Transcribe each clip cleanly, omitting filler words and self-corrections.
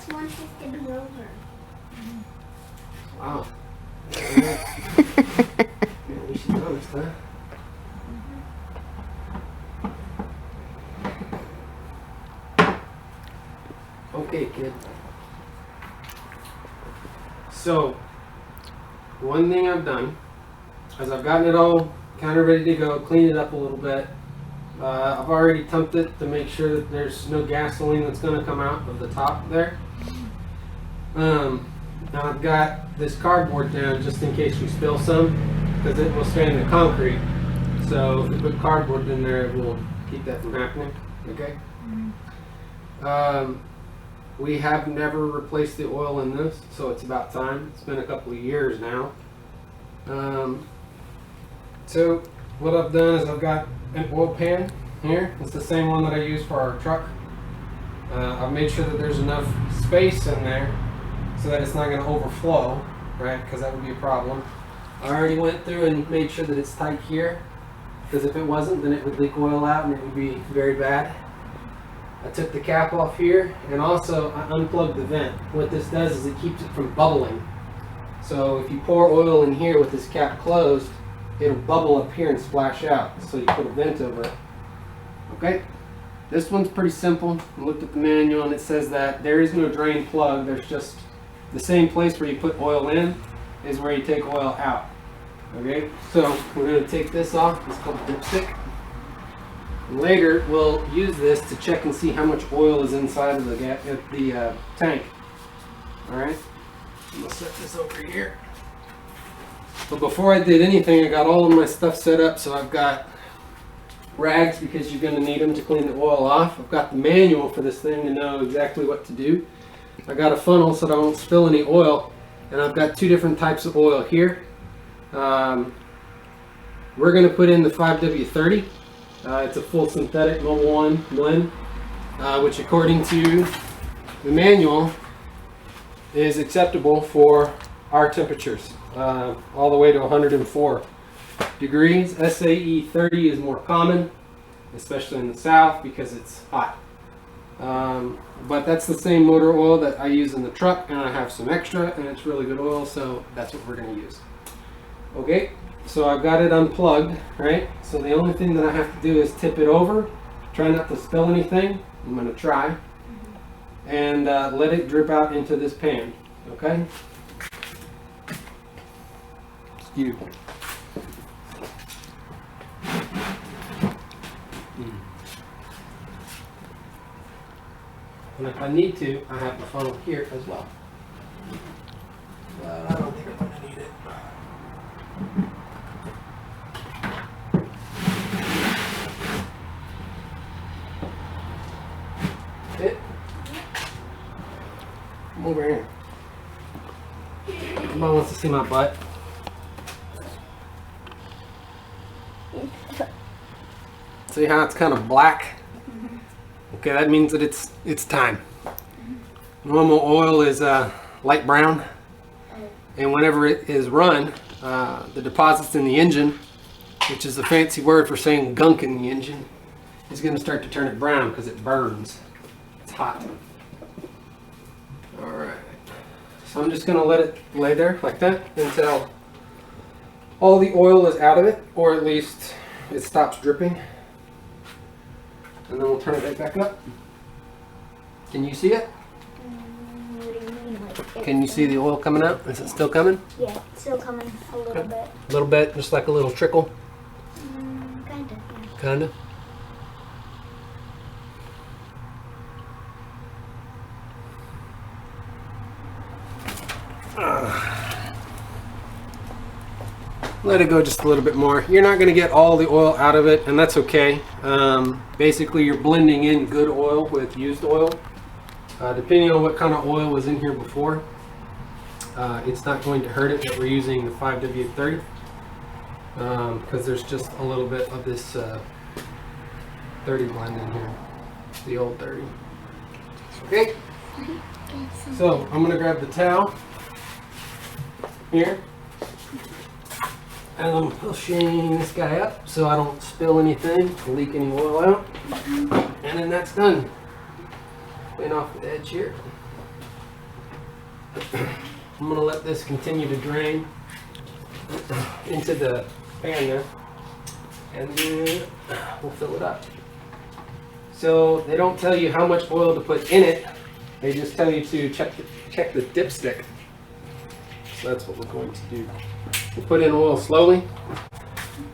just want us to do over. Wow. Yeah, we should be honest, huh? Okay, kid. So, one thing I've done is I've gotten it all kind of ready to go, cleaned it up a little bit. I've already tumped it to make sure that there's no gasoline that's going to come out of the top there. Now I've got this cardboard down just in case you spill some, because it will stay in the concrete. So if you put cardboard in there, it will keep that from happening. Okay. We have never replaced the oil in this, so it's about time. It's been a couple of years now. So what I've done is I've got an oil pan here. It's the same one that I use for our truck. I've made sure that there's enough space in there so that it's not going to overflow, right? Because that would be a problem. I already went through and made sure that it's tight here, because if it wasn't, then it would leak oil out and it would be very bad. I took the cap off here, and also I unplugged the vent. What this does is it keeps it from bubbling. So if you pour oil in here with this cap closed, it'll bubble up here and splash out. So you put a vent over it. Okay? This one's pretty simple. I looked at the manual and it says that there is no drain plug. There's just the same place where you put oil in is where you take oil out. Okay? So we're going to take this off. It's called dipstick. Later, we'll use this to check and see how much oil is inside of the tank. Alright? I'm going to set this over here. But before I did anything, I got all of my stuff set up. So I've got rags, because you're going to need them to clean the oil off. I've got the manual for this thing to know exactly what to do. I got a funnel so that I won't spill any oil. And I've got two different types of oil here. We're going to put in the 5W30. It's a full synthetic Mobil 1 blend, which according to the manual is acceptable for our temperatures, all the way to 104 degrees. SAE 30 is more common, especially in the south because it's hot. But that's the same motor oil that I use in the truck, and I have some extra, and it's really good oil, so that's what we're going to use. Okay. So I've got it unplugged, right? So the only thing that I have to do is tip it over, try not to spill anything. I'm going to try. And let it drip out into this pan, okay? Excuse me. And if I need to, I have the funnel here as well. But I don't think I'm going to need it. Come over here. Mom wants to see my butt. See how it's kind of black? Okay, that means that it's time. Normal oil is light brown, and whenever it is run, the deposits in the engine, which is a fancy word for saying gunk in the engine, is going to start to turn it brown because it burns. It's hot. Alright, so I'm just going to let it lay there like that until all the oil is out of it, or at least it stops dripping. And then we'll turn it right back up. Can you see it? What do you mean? Like, Can you see the oil coming out? Is it still coming? Yeah, it's still coming a little bit. A little bit, just like a little trickle? Kinda, yeah. Kinda? Let it go just a little bit more. You're not going to get all the oil out of it, and that's okay. Basically, you're blending in good oil with used oil. Depending on what kind of oil was in here before, it's not going to hurt it that we're using the 5W30, because there's just a little bit of this 30 blend in here, the old 30. Okay, so I'm going to grab the towel here. And I'm pushing this guy up so I don't spill anything, leak any oil out. And then that's done. Clean off the edge here. I'm going to let this continue to drain into the pan there, and then we'll fill it up. So they don't tell you how much oil to put in it, they just tell you to check the dipstick. So that's what we're going to do. We'll put in oil slowly,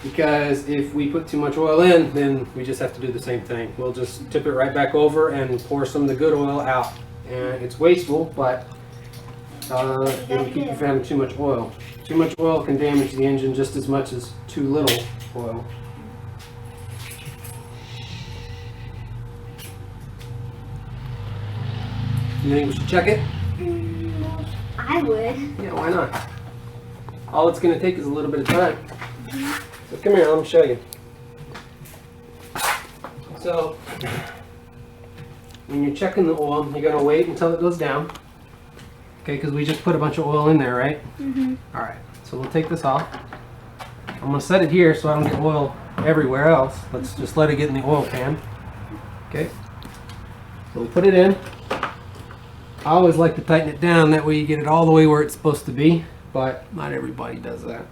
because if we put too much oil in, then we just have to do the same thing. We'll just tip it right back over and pour some of the good oil out. And it's wasteful, but it'll keep you from having too much oil. Too much oil can damage the engine just as much as too little oil. You think we should check it? I would. Yeah, why not? All it's going to take is a little bit of time. So come here, let me show you. So, when you're checking the oil, you're going to wait until it goes down. Okay, because we just put a bunch of oil in there, right? Alright, so we'll take this off. I'm going to set it here so I don't get oil everywhere else. Let's just let it get in the oil pan. Okay, so we put it in. I always like to tighten it down, that way you get it all the way where it's supposed to be, but not everybody does that.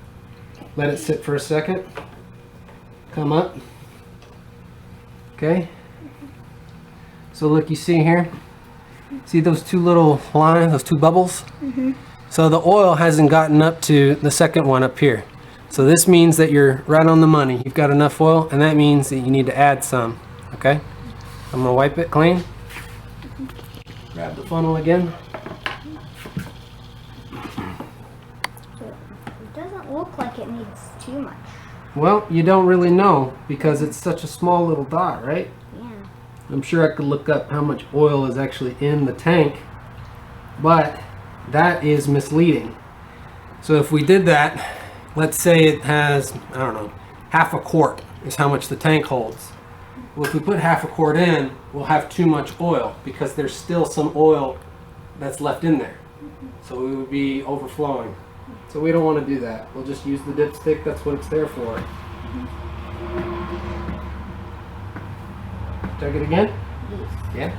Let it sit for a second. Come up. Okay. So look, you see here? See those two little lines, those two bubbles? So the oil hasn't gotten up to the second one up here. So this means that you're right on the money. You've got enough oil, and that means that you need to add some. Okay? I'm going to wipe it clean. Grab the funnel again. It doesn't look like it needs too much. Well, you don't really know because it's such a small little dot, right? Yeah. I'm sure I could look up how much oil is actually in the tank, but that is misleading. So if we did that, let's say it has, I don't know, half a quart is how much the tank holds. Well, if we put half a quart in, we'll have too much oil because there's still some oil that's left in there. So we would be overflowing. So we don't want to do that. We'll just use the dipstick. That's what it's there for. Check it again? Yeah?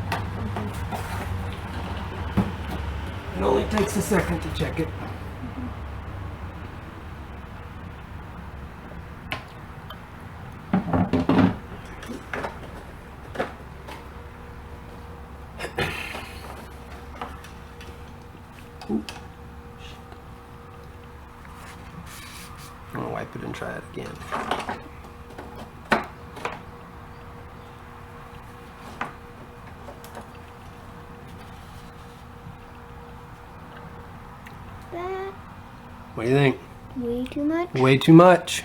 It only takes a second to check it. I'm gonna wipe it and try it again. That What do you think? way too much. Way too much.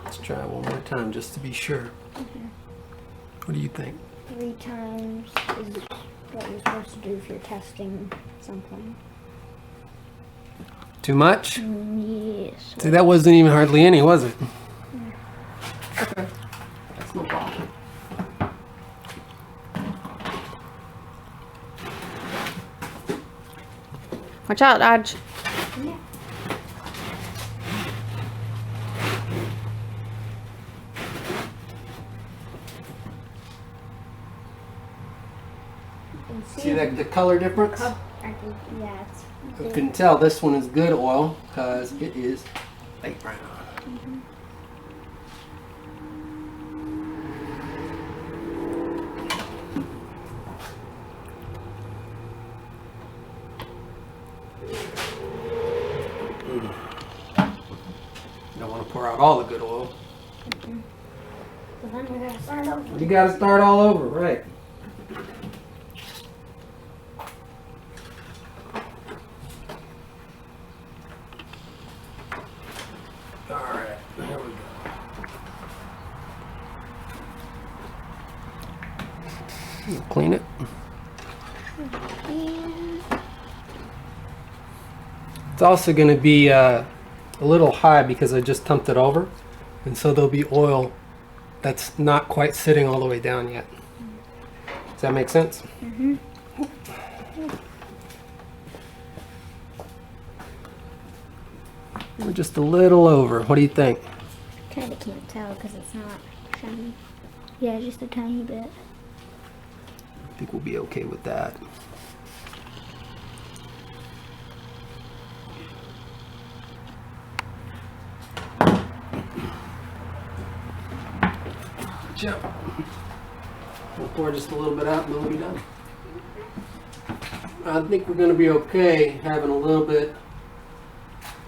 Let's try it one more time just to be sure. What do you think? 3 times is what you're supposed to do if you're testing something. Too much? Yes. See, that wasn't even hardly any, was it? Okay. That's no problem. Watch out, Dodge. Yeah. See that the color difference? Yeah, You can tell this one is good oil because it is light brown. You don't want to pour out all the good oil. So then we gotta start over. You got to start all over, right? Alright, there we go. Clean it. It's also going to be a little high because I just dumped it over, and so there'll be oil that's not quite sitting all the way down yet. Does that make sense? We're just a little over. What do you think? Kind of can't tell because it's not shiny. Yeah, just a tiny bit. I think we'll be okay with that. Jump. We'll pour just a little bit out and then we'll be done. I think we're going to be okay having a little bit.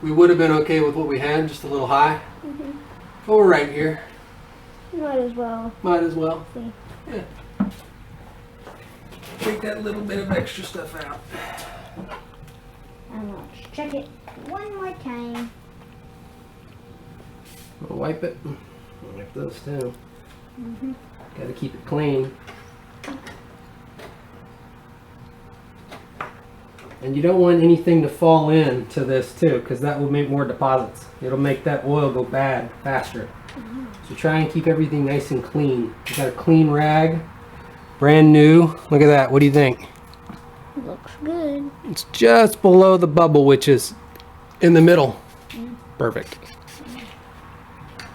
We would have been okay with what we had, just a little high. But we're right here. Might as well. Might as well. See. Yeah. Take that little bit of extra stuff out. And let's check it one more time. I'll wipe it. I'll wipe those too. Got to keep it clean. And you don't want anything to fall into this too, because that will make more deposits. It'll make that oil go bad faster. So try and keep everything nice and clean. You got a clean rag, brand new. Look at that. What do you think? Looks good. It's just below the bubble, which is in the middle. Perfect.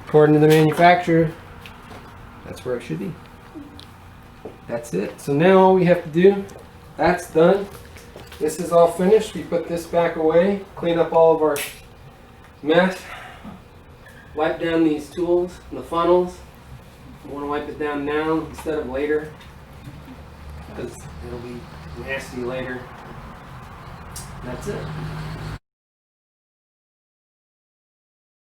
According to the manufacturer, that's where it should be. That's it. So now all we have to do, that's done. This is all finished. We put this back away, clean up all of our mess, wipe down these tools and the funnels. I want to wipe it down now instead of later, because it'll be nasty later. That's it.